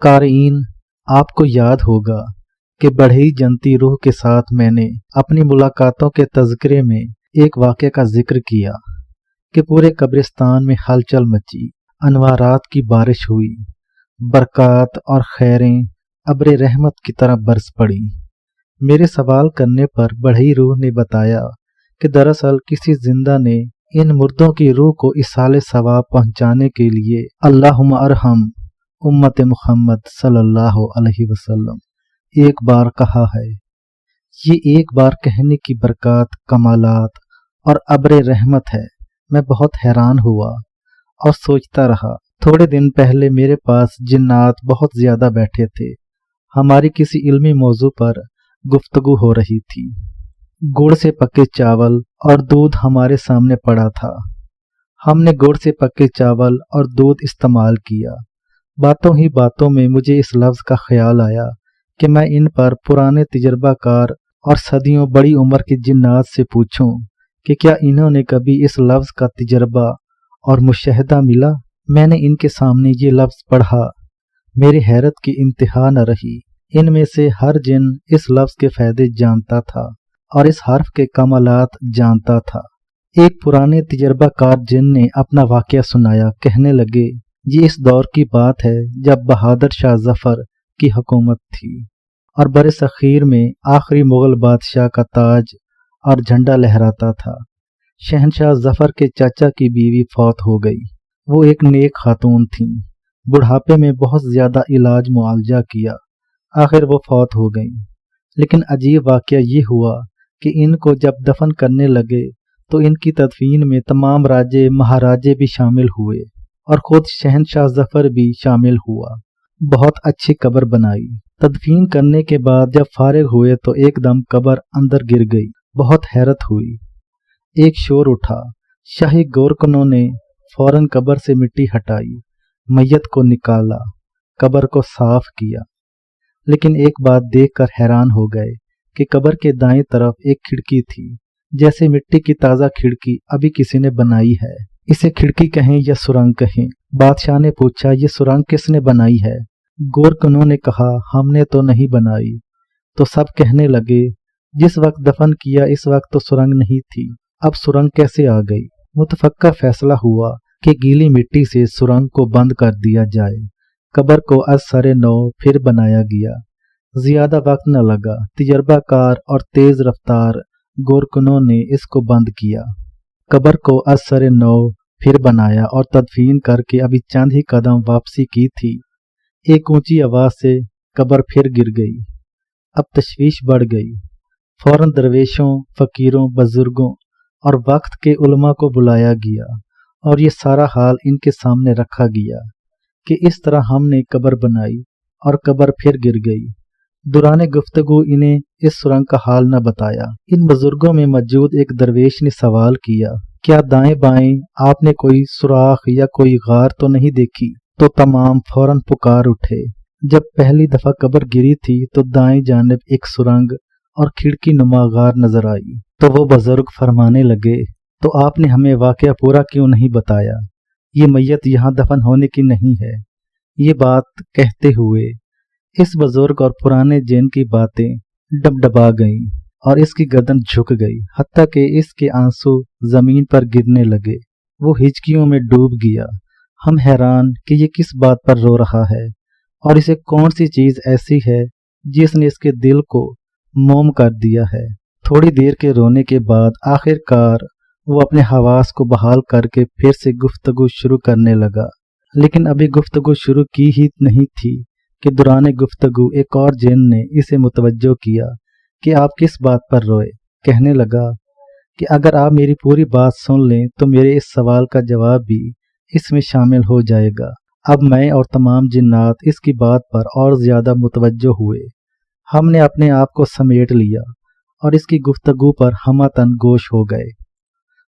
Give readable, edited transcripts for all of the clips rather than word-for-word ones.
قارئین، آپ کو یاد ہوگا کہ بڑھئی جنتی روح کے ساتھ میں نے اپنی ملاقاتوں کے تذکرے میں ایک واقعہ کا ذکر کیا کہ پورے قبرستان میں ہلچل مچی، انوارات کی بارش ہوئی، برکات اور خیریں ابر رحمت کی طرح برس پڑی۔ میرے سوال کرنے پر بڑھئی روح نے بتایا کہ دراصل کسی زندہ نے ان مردوں کی روح کو ایصال ثواب پہنچانے کے لیے اللہم ارحم امت محمد صلی اللہ علیہ وسلم ایک بار کہا ہے۔ یہ ایک بار کہنے کی برکات، کمالات اور ابر رحمت ہے۔ میں بہت حیران ہوا اور سوچتا رہا۔ تھوڑے دن پہلے میرے پاس جنات بہت زیادہ بیٹھے تھے۔ ہماری کسی علمی موضوع پر گفتگو ہو رہی تھی۔ گڑ سے پکے چاول اور دودھ ہمارے سامنے پڑا تھا۔ ہم نے گڑ سے پکے چاول اور دودھ استعمال کیا۔ باتوں ہی باتوں میں مجھے اس لفظ کا خیال آیا کہ میں ان پر پرانے تجربہ کار اور صدیوں بڑی عمر کے جنات سے پوچھوں کہ کیا انہوں نے کبھی اس لفظ کا تجربہ اور مشاہدہ ملا۔ میں نے ان کے سامنے یہ لفظ پڑھا۔ میری حیرت کی انتہا نہ رہی۔ ان میں سے ہر جن اس لفظ کے فائدے جانتا تھا اور اس حرف کے کمالات جانتا تھا۔ ایک پرانے تجربہ کار جن نے اپنا واقعہ سنایا۔ کہنے لگے، یہ اس دور کی بات ہے جب بہادر شاہ ظفر کی حکومت تھی اور برصغیر میں آخری مغل بادشاہ کا تاج اور جھنڈا لہراتا تھا۔ شہنشاہ ظفر کے چچا کی بیوی فوت ہو گئی۔ وہ ایک نیک خاتون تھیں۔ بڑھاپے میں بہت زیادہ علاج معالجہ کیا، آخر وہ فوت ہو گئیں۔ لیکن عجیب واقعہ یہ ہوا کہ ان کو جب دفن کرنے لگے تو ان کی تدفین میں تمام راجے مہاراجے بھی شامل ہوئے اور خود شہنشاہ ظفر بھی شامل ہوا۔ بہت اچھی قبر بنائی۔ تدفین کرنے کے بعد جب فارغ ہوئے تو ایک دم قبر اندر گر گئی۔ بہت حیرت ہوئی۔ ایک شور اٹھا۔ شاہی گورکنوں نے فوراً قبر سے مٹی ہٹائی، میت کو نکالا، قبر کو صاف کیا۔ لیکن ایک بات دیکھ کر حیران ہو گئے کہ قبر کے دائیں طرف ایک کھڑکی تھی، جیسے مٹی کی تازہ کھڑکی ابھی کسی نے بنائی ہے۔ اسے کھڑکی کہیں یا سرنگ کہیں۔ بادشاہ نے پوچھا، یہ سرنگ کس نے بنائی ہے؟ گورکنوں نے کہا، ہم نے تو نہیں بنائی۔ تو سب کہنے لگے، جس وقت دفن کیا اس وقت تو سرنگ نہیں تھی، اب سرنگ کیسے آ گئی؟ متفقہ فیصلہ ہوا کہ گیلی مٹی سے سرنگ کو بند کر دیا جائے۔ قبر کو از سر نو پھر بنایا گیا۔ زیادہ وقت نہ لگا۔ تجربہ کار اور تیز رفتار گورکنوں نے اس کو بند کیا، قبر کو از سر نو پھر بنایا اور تدفین کر کے ابھی چند ہی قدم واپسی کی تھی، ایک اونچی آواز سے قبر پھر گر گئی۔ اب تشویش بڑھ گئی۔ فوراً درویشوں، فقیروں، بزرگوں اور وقت کے علماء کو بلایا گیا اور یہ سارا حال ان کے سامنے رکھا گیا کہ اس طرح ہم نے قبر بنائی اور قبر پھر گر گئی۔ دوران گفتگو انہیں اس سرنگ کا حال نہ بتایا۔ ان بزرگوں میں موجود ایک درویش نے سوال کیا، کیا دائیں بائیں آپ نے کوئی سوراخ یا کوئی غار تو نہیں دیکھی؟ تو تمام فوراً پکار اٹھے۔ جب پہلی دفعہ قبر گری تھی تو دائیں جانب ایک سرنگ اور کھڑکی نما غار نظر آئی۔ تو وہ بزرگ فرمانے لگے، تو آپ نے ہمیں واقعہ پورا کیوں نہیں بتایا؟ یہ میت یہاں دفن ہونے کی نہیں ہے۔ یہ بات کہتے ہوئے اس بزرگ اور پرانے جن کی باتیں ڈبڈبا گئیں اور اس کی گردن جھک گئی، حتیٰ کہ اس کے آنسو زمین پر گرنے لگے۔ وہ ہچکیوں میں ڈوب گیا۔ ہم حیران کہ یہ کس بات پر رو رہا ہے اور اسے کون سی چیز ایسی ہے جس نے اس کے دل کو موم کر دیا ہے۔ تھوڑی دیر کے رونے کے بعد آخر کار وہ اپنے حواس کو بحال کر کے پھر سے گفتگو شروع کرنے لگا۔ لیکن ابھی گفتگو شروع کی ہی نہیں تھی کہ دوران گفتگو ایک اور جن نے اسے متوجہ کیا کہ آپ کس بات پر روئے۔ کہنے لگا کہ اگر آپ میری پوری بات سن لیں تو میرے اس سوال کا جواب بھی اس میں شامل ہو جائے گا۔ اب میں اور تمام جنات اس کی بات پر اور زیادہ متوجہ ہوئے۔ ہم نے اپنے آپ کو سمیٹ لیا اور اس کی گفتگو پر ہمہ تن گوش ہو گئے۔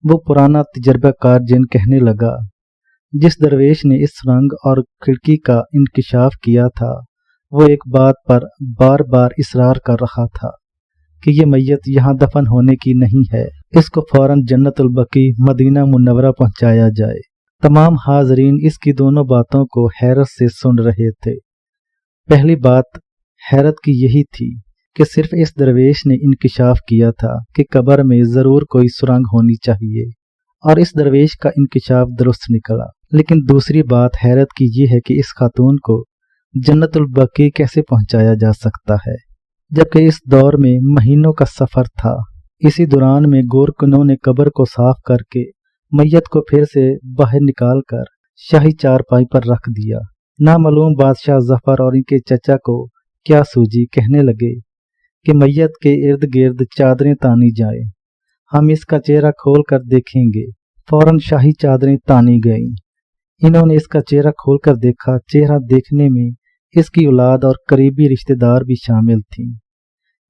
وہ پرانا تجربہ کار جن کہنے لگا، جس درویش نے اس سرنگ اور کھڑکی کا انکشاف کیا تھا وہ ایک بات پر بار بار اصرار کر رہا تھا کہ یہ میت یہاں دفن ہونے کی نہیں ہے، اس کو فوراً جنت البقیع مدینہ منورہ پہنچایا جائے۔ تمام حاضرین اس کی دونوں باتوں کو حیرت سے سن رہے تھے۔ पहली बात हैरत की यही थी कि सिर्फ इस दरवेश ने इंकिशाफ किया था कि कब्र में ज़रूर कोई सुरंग होनी चाहिए, और इस दरवेश का इंकिशाफ दुरुस्त निकला। लेकिन दूसरी बात हैरत की ये है कि इस खातून को जन्नतुल बकी कैसे पहुंचाया जा सकता है, जबकि इस दौर में महीनों का सफ़र था। इसी दौरान में गोरकुनों ने कब्र को साफ करके मैयत को फिर से बाहर निकाल कर शाही चारपाई पर रख दिया। नामालूम बादशाह जफर और इनके चचा को क्या सूझी, कहने लगे कि मैयत के इर्द गिर्द चादरें तानी जाए, हम इसका चेहरा खोल कर देखेंगे। फौरन शाही चादरें तानी गईं। इन्होंने इसका चेहरा खोल कर देखा। चेहरा देखने में इसकी औलाद और करीबी रिश्तेदार भी शामिल थीं।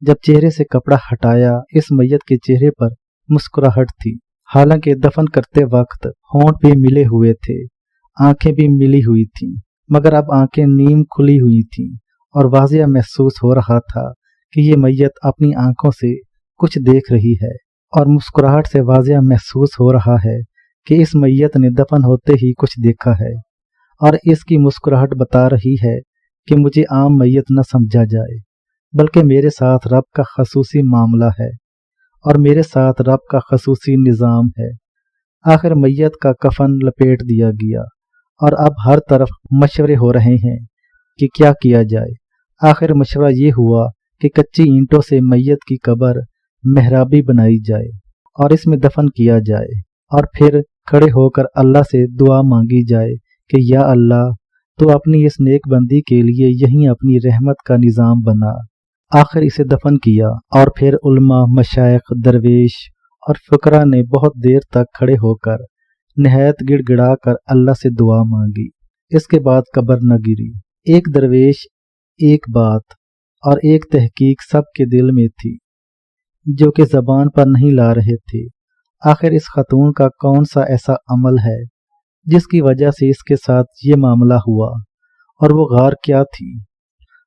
जब चेहरे से कपड़ा हटाया, इस मैयत के चेहरे पर मुस्कुराहट थी। हालांकि दफन करते वक्त होंठ भी मिले हुए थे, आंखें भी मिली हुई थीं, मगर अब आंखें नीम खुली हुई थीं और वाज़िया महसूस हो रहा था कि ये मैयत अपनी आंखों से कुछ देख रही है, और मुस्कुराहट से वाज़िया महसूस हो रहा है कि इस मैयत ने दफन होते ही कुछ देखा है, और इसकी मुस्कुराहट बता रही है कि मुझे आम मैयत न समझा जाए, बल्कि मेरे साथ रब का खसूसी मामला है और मेरे साथ रब का खसूसी निज़ाम है। आखिर मैयत का कफन लपेट दिया गया और अब हर तरफ मशवरे हो रहे हैं कि क्या किया जाए। आखिर मशवरा ये हुआ कि कच्ची ईंटों से मैयत की कब्र मेहराबी बनाई जाए और इसमें दफन किया जाए, और फिर खड़े होकर अल्लाह से दुआ मांगी जाए कि या अल्लाह, तो अपनी इस नेक बंदी के लिए यहीं अपनी रहमत का निज़ाम बना। आखिर इसे दफन किया और फिर उलमा, मशाइख, दरवेश और फुकरा ने बहुत देर तक खड़े होकर निहायत गिड़गिड़ा कर अल्लाह से दुआ मांगी। इसके बाद कब्र न गिरी। एक दरवेश, एक बात और एक तहकीक सबके दिल में थी जो कि ज़बान पर नहीं ला रहे थे। आखिर इस खातून का कौन सा ऐसा अमल है जिसकी वजह से इसके साथ ये मामला हुआ, और वो गार क्या थी,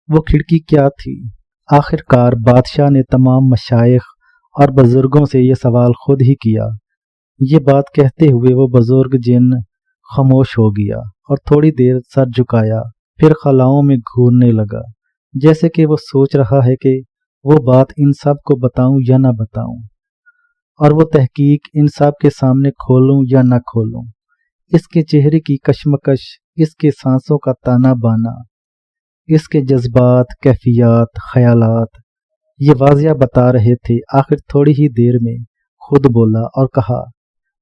वो खिड़की क्या थी। आखिरकार बादशाह ने तमाम मशाइख और बुजुर्गों से ये सवाल खुद ही किया। ये बात कहते हुए वो बुजुर्ग जिन खामोश हो गया और थोड़ी देर सर झुकाया, फिर खलाओं में घूरने लगा, जैसे कि वो सोच रहा है कि वो बात इन सब को बताऊं या ना बताऊं, और वो तहकीक इन सब के सामने खोलूं या ना खोलूं। इसके चेहरे की कशमकश, इसके सांसों का ताना बाना, इसके जज्बात, कैफियत, ख्यालात ये वाज़िया बता रहे थे। आखिर थोड़ी ही देर में खुद बोला और कहा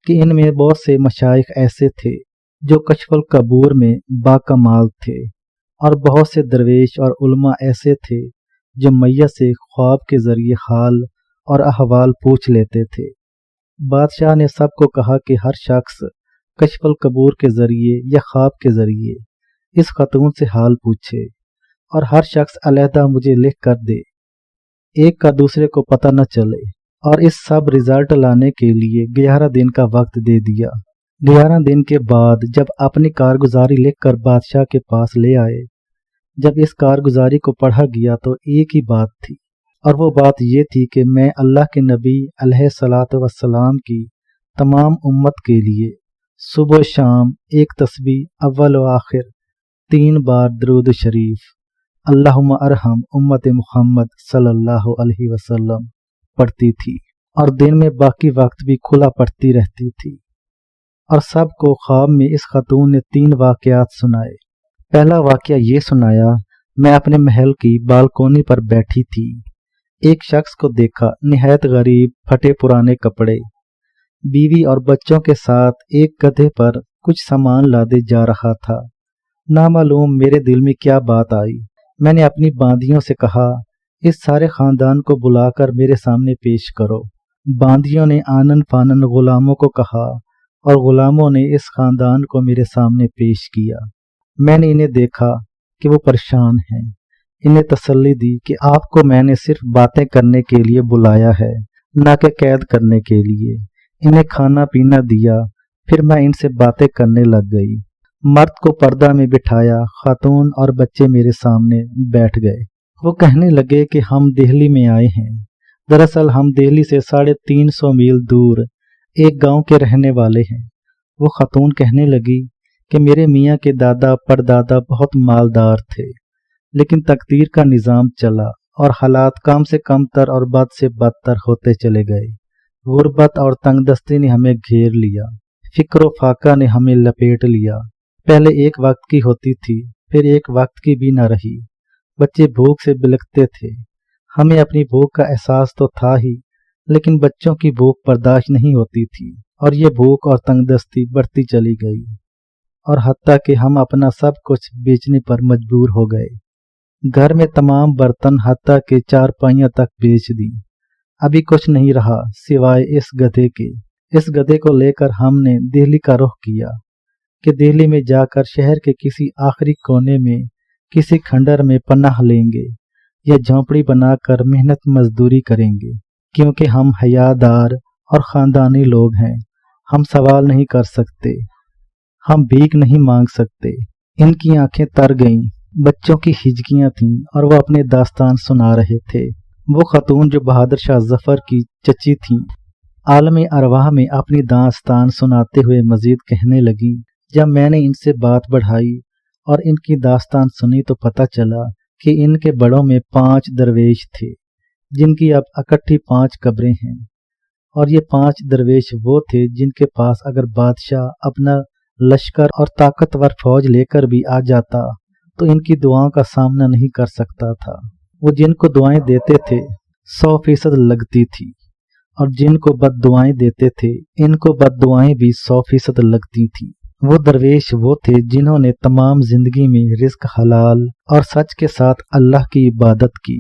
कि इनमें बहुत से मशाइख ऐसे थे जो कशफुल कबूर में बाकमाल थे, और बहुत से दरवेश और उलमा ऐसे थे जो मैयत से ख्वाब के ज़रिए हाल और अहवाल पूछ लेते थे। बादशाह ने सबको कहा कि हर शख्स कशफुल कबूर के ज़रिए या ख्वाब के ज़रिए इस खातून से हाल पूछे, और हर शख्स अलहदा मुझे लिख कर दे, एक का दूसरे को पता न चले। और इस सब रिजल्ट लाने के लिए 11 दिन का वक्त दे दिया। 11 दिन के बाद जब अपनी कारगुजारी लिखकर बादशाह के पास ले आए, जब इस कारगुजारी को पढ़ा गया तो एक ही बात थी, और वो बात ये थी कि मैं अल्लाह के नबी अलैहिस्सलातु वस्सलाम की तमाम उम्मत के लिए सुबह शाम एक तस्बीह अव्वल व आखिर 3 बार दरूद शरीफ अल्लाहुम्मा अरहम उम्मत मुहम्मद सल्लल्लाहु अलैहि वसल्लम पढ़ती थी, और दिन में बाकी वक्त भी खुला पढ़ती रहती थी। और सबको ख्वाब में इस खातून ने 3 वाक़यात सुनाए। पहला वाक़या ये सुनाया, मैं अपने महल की बालकोनी पर बैठी थी, एक शख्स को देखा, निहायत गरीब, फटे पुराने कपड़े, बीवी और बच्चों के साथ एक गधे पर कुछ सामान लादे जा रहा था। नामालूम मेरे दिल में क्या बात आई। मैंने अपनी बांदियों से कहा, इस सारे खानदान को बुलाकर मेरे सामने पेश करो। बांदियों ने आनन फानन गुलामों को कहा, और गुलामों ने इस खानदान को मेरे सामने पेश किया। मैंने इन्हें देखा कि वो परेशान हैं। इन्हें तसल्ली दी कि आपको मैंने सिर्फ बातें करने के लिए बुलाया है, न कि कैद करने के लिए। इन्हें खाना पीना दिया, फिर मैं इनसे बातें करने लग गई। मर्द को पर्दा में बिठाया, खातून और बच्चे मेरे सामने बैठ गए। वो कहने लगे कि हम दिल्ली में आए हैं। दरअसल हम दिल्ली से 350 मील दूर एक गांव के रहने वाले हैं। वो खातून कहने लगी कि मेरे मियाँ के दादा परदादा बहुत मालदार थे। लेकिन तकदीर का निज़ाम चला और हालात कम से कम तर और बद से बदतर होते चले गए। गुर्बत और तंगदस्ती ने हमें घेर लिया, फिक्र फाका ने हमें लपेट लिया। पहले एक वक्त की होती थी, फिर एक वक्त की भी न रही। बच्चे भूख से बिलखते थे। हमें अपनी भूख का एहसास तो था ही, लेकिन बच्चों की भूख बर्दाश्त नहीं होती थी और ये भूख और तंगदस्ती बढ़ती चली गई और हत्ता कि हम अपना सब कुछ बेचने पर मजबूर हो गए। घर में तमाम बर्तन हत्ता के चारपाइयां तक बेच दी। अभी कुछ नहीं रहा सिवाय इस गधे के। इस गधे को लेकर हमने दिल्ली का रुख किया कि दिल्ली में जाकर शहर के किसी आखिरी कोने में किसी खंडर में पनाह लेंगे या झोंपड़ी बनाकर मेहनत मजदूरी करेंगे, क्योंकि हम हयादार और ख़ानदानी लोग हैं। हम सवाल नहीं कर सकते, हम भीख नहीं मांग सकते। इनकी आंखें तर गईं, बच्चों की हिचकियां थीं और वो अपने दास्तान सुना रहे थे। वो खतून जो बहादुर शाह जफर की चची थीं, आलम अरवाह में अपनी दास्तान सुनाते हुए मजीद कहने लगी, जब मैंने इनसे बात बढ़ाई और इनकी दास्तान सुनी तो पता चला कि इनके बड़ों में 5 दरवेश थे, जिनकी अब इकट्ठी 5 कब्रें हैं। और ये 5 दरवेश वो थे जिनके पास अगर बादशाह अपना लश्कर और ताकतवर फौज लेकर भी आ जाता तो इनकी दुआओं का सामना नहीं कर सकता था। वो जिनको दुआएं देते थे 100% लगती थी और जिनको बद्दुआएं देते थे इनको बद्दुआएं भी 100% लगती थी। वो दरवेश वो थे जिन्होंने तमाम जिंदगी में रिस्क हलाल और सच के साथ अल्लाह की इबादत की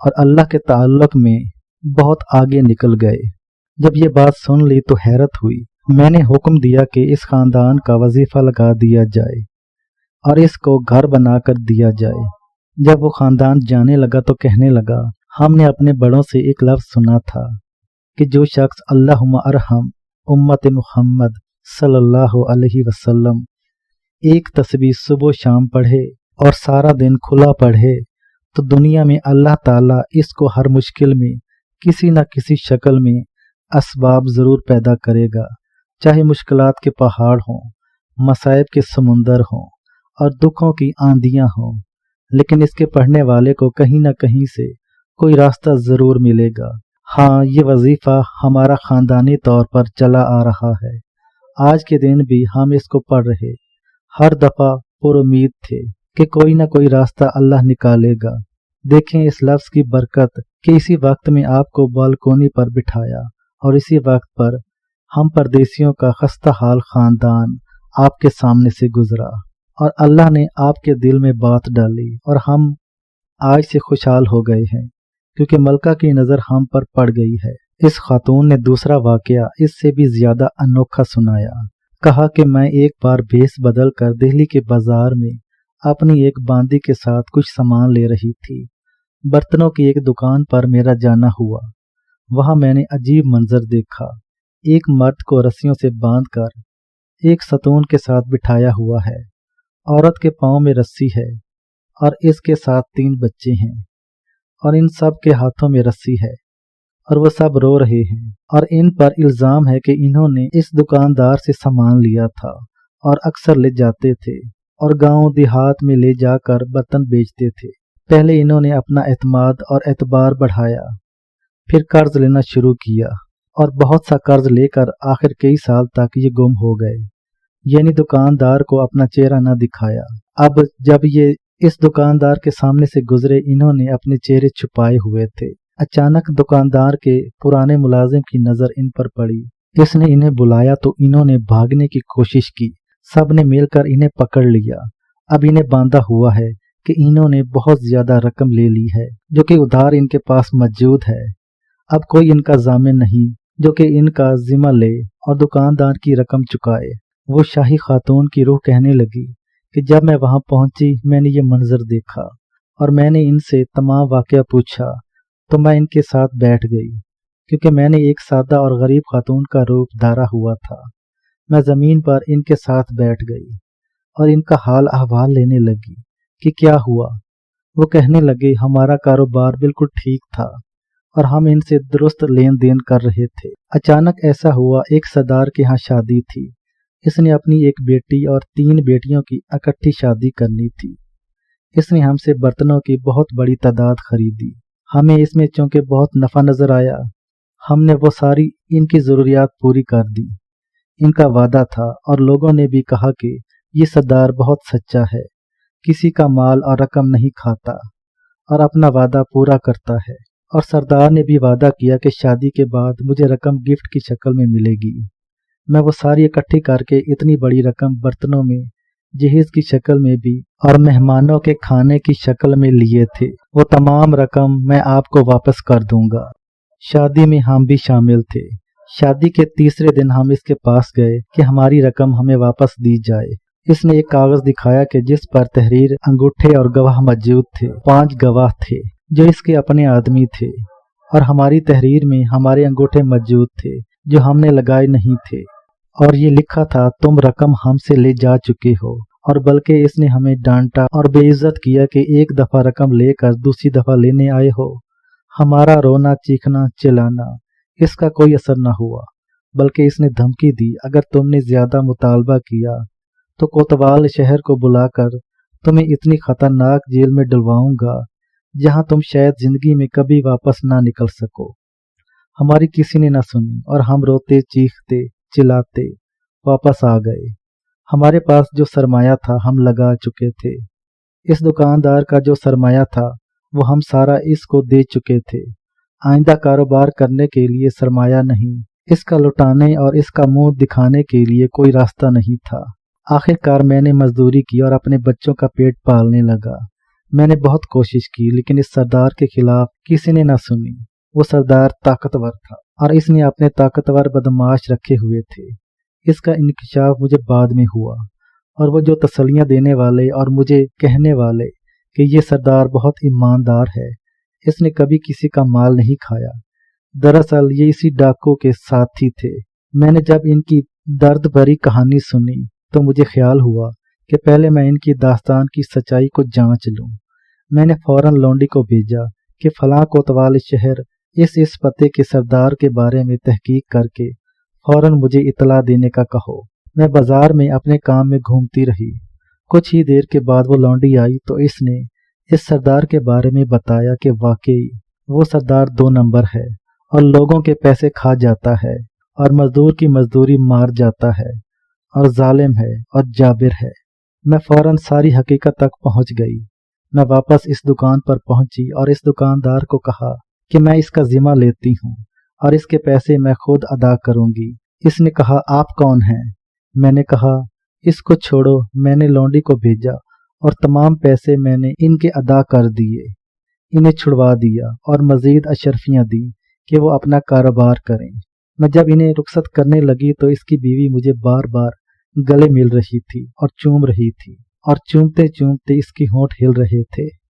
और अल्लाह के ताल्लुक में बहुत आगे निकल गए। जब ये बात सुन ली तो हैरत हुई। मैंने हुक्म दिया कि इस खानदान का वजीफा लगा दिया जाए और इसको घर बनाकर दिया जाए। जब वो खानदान जाने लगा तो कहने लगा, हमने अपने बड़ों से एक लफ्ज़ सुना था कि जो शख्स अल्लाहुम्मा अरहम उम्मत मुहम्मद सल्लल्लाहु अलैहि वसल्लम एक तस्बीह सुबह शाम पढ़े और सारा दिन खुला पढ़े तो दुनिया में अल्लाह ताला इसको हर मुश्किल में किसी न किसी शक्ल में असबाब ज़रूर पैदा करेगा, चाहे मुश्किलात के पहाड़ हों, मसाइब के समुंदर हों और दुखों की आंधियां हों, लेकिन इसके पढ़ने वाले को कहीं न कहीं से कोई रास्ता ज़रूर मिलेगा। हाँ, ये वजीफ़ा हमारा ख़ानदानी तौर पर चला आ रहा है। आज के दिन भी हम इसको पढ़ रहे। हर दफ़ा पुरुमीद थे कि कोई ना कोई रास्ता अल्लाह निकालेगा। देखें इस लफ्ज़ की बरकत कि इसी वक्त में आपको बालकोनी पर बिठाया और इसी वक्त पर हम परदेसियों का खस्ता हाल ख़ानदान आपके सामने से गुजरा और अल्लाह ने आपके दिल में बात डाली और हम आज से खुशहाल हो गए हैं क्योंकि मलका की नज़र हम पर पड़ गई है। इस खातून ने दूसरा वाकया इससे भी ज्यादा अनोखा सुनाया। कहा कि मैं एक बार भेस बदल कर दिल्ली के बाजार में अपनी एक बांदी के साथ कुछ सामान ले रही थी। बर्तनों की एक दुकान पर मेरा जाना हुआ। वहां मैंने अजीब मंजर देखा। एक मर्द को रस्सियों से बांधकर एक सतून के साथ बिठाया हुआ है। औरत के पांव में रस्सी है और इसके साथ 3 बच्चे हैं और इन सब के हाथों में रस्सी है और वो सब रो रहे हैं और इन पर इल्ज़ाम है कि इन्होंने इस दुकानदार से सामान लिया था और अक्सर ले जाते थे और गांव देहात में ले जाकर बर्तन बेचते थे। पहले इन्होंने अपना एतमाद और एतबार बढ़ाया, फिर कर्ज लेना शुरू किया और बहुत सा कर्ज लेकर आखिर कई साल तक ये गुम हो गए, यानी दुकानदार को अपना चेहरा न दिखाया। अब जब ये इस दुकानदार के सामने से गुजरे इन्होंने अपने चेहरे छुपाए हुए थे। अचानक दुकानदार के पुराने मुलाजिम की नज़र इन पर पड़ी। इसने इन्हें बुलाया तो इन्होंने भागने की कोशिश की। सब ने मिलकर इन्हें पकड़ लिया। अब इन्हें बांधा हुआ है कि इन्होंने बहुत ज्यादा रकम ले ली है जो कि उधार इनके पास मौजूद है। अब कोई इनका जामिन नहीं जो कि इनका जिम्मा ले और दुकानदार की रकम चुकाए। वो शाही खातून की रूह कहने लगी कि जब मैं वहां पहुंची मैंने ये मंजर देखा और मैंने इनसे तमाम वाकया पूछा तो मैं इनके साथ बैठ गई क्योंकि मैंने एक सादा और गरीब खातून का रूप धारा हुआ था। मैं ज़मीन पर इनके साथ बैठ गई और इनका हाल अहवाल लेने लगी कि क्या हुआ। वो कहने लगे हमारा कारोबार बिल्कुल ठीक था और हम इनसे दुरुस्त लेन देन कर रहे थे। अचानक ऐसा हुआ, एक सरदार के यहाँ शादी थी। इसने अपनी एक बेटी और 3 बेटियों की इकट्ठी शादी करनी थी। इसने हमसे बर्तनों की बहुत बड़ी तादाद खरीदी। हमें इसमें चूंकि बहुत नफ़ा नज़र आया, हमने वो सारी इनकी ज़रूरियात पूरी कर दी। इनका वादा था और लोगों ने भी कहा कि ये सरदार बहुत सच्चा है, किसी का माल और रकम नहीं खाता और अपना वादा पूरा करता है। और सरदार ने भी वादा किया कि शादी के बाद मुझे रकम गिफ्ट की शक्ल में मिलेगी। मैं वो सारी इकट्ठी करके इतनी बड़ी रकम बर्तनों में, जहेज की शक्ल में भी और मेहमानों के खाने की शक्ल में लिए थे। वो तमाम रकम मैं आपको वापस कर दूंगा। शादी में हम भी शामिल थे। शादी के तीसरे दिन हम इसके पास गए कि हमारी रकम हमें वापस दी जाए। इसने एक कागज दिखाया कि जिस पर तहरीर, अंगूठे और गवाह मौजूद थे। 5 गवाह थे जो इसके अपने आदमी थे और हमारी तहरीर में हमारे अंगूठे मौजूद थे जो हमने लगाए नहीं थे। और ये लिखा था, तुम रकम हमसे ले जा चुके हो। और बल्कि इसने हमें डांटा और बेइज्जत किया कि एक दफ़ा रकम लेकर दूसरी दफ़ा लेने आए हो। हमारा रोना, चीखना, चिल्लाना इसका कोई असर न हुआ, बल्कि इसने धमकी दी, अगर तुमने ज़्यादा मुतालबा किया तो कोतवाल शहर को बुलाकर तुम्हें इतनी खतरनाक जेल में डलवाऊंगा जहां तुम शायद जिंदगी में कभी वापस ना निकल सको। हमारी किसी ने न सुनी और हम रोते, चीखते, चिल्लाते वापस आ गए। हमारे पास जो सरमाया था हम लगा चुके थे। इस दुकानदार का जो सरमाया था वो हम सारा इसको दे चुके थे। आइंदा कारोबार करने के लिए सरमाया नहीं, इसका लुटाने और इसका मुंह दिखाने के लिए कोई रास्ता नहीं था। आखिरकार मैंने मजदूरी की और अपने बच्चों का पेट पालने लगा। मैंने बहुत कोशिश की, लेकिन इस सरदार के खिलाफ किसी ने न सुनी। वो सरदार ताकतवर था और इसने अपने ताकतवर बदमाश रखे हुए थे। इसका इंकशाफ मुझे बाद में हुआ और वो जो तसल्लियां देने वाले और मुझे कहने वाले कि ये सरदार बहुत ईमानदार है, इसने कभी किसी का माल नहीं खाया, दरअसल ये इसी डाकू के साथी थे। मैंने जब इनकी दर्द भरी कहानी सुनी तो मुझे ख्याल हुआ कि पहले मैं इनकी दास्तान की सच्चाई को जांच लूं। मैंने फौरन लौंडी को भेजा कि फलां कोतवाल शहर इस पते के सरदार के बारे में तहकीक करके फौरन मुझे इतला देने का कहो। मैं बाजार में अपने काम में घूमती रही। कुछ ही देर के बाद वो लौंडी आई तो इसने इस सरदार के बारे में बताया कि वाकई वो सरदार 2 नंबर है और लोगों के पैसे खा जाता है और मजदूर की मजदूरी मार जाता है और जालिम है और जाबिर है। मैं फौरन सारी हकीकत तक पहुंच गई। मैं वापस इस दुकान पर पहुंची और इस दुकानदार को कहा कि मैं इसका जिम्मा लेती हूँ और इसके पैसे मैं खुद अदा करूंगी। इसने कहा, आप कौन हैं? मैंने कहा, इसको छोड़ो, मैंने लौंडी को भेजा और तमाम पैसे मैंने इनके अदा कर दिए। इन्हें छुड़वा दिया और मजीद अशरफियाँ दी कि वो अपना कारोबार करें। मैं जब इन्हें रुखसत करने लगी तो इसकी बीवी मुझे बार बार गले मिल रही थी और चूम रही थी और चूमते चूमते इसकी होंठ हिल रहे थे।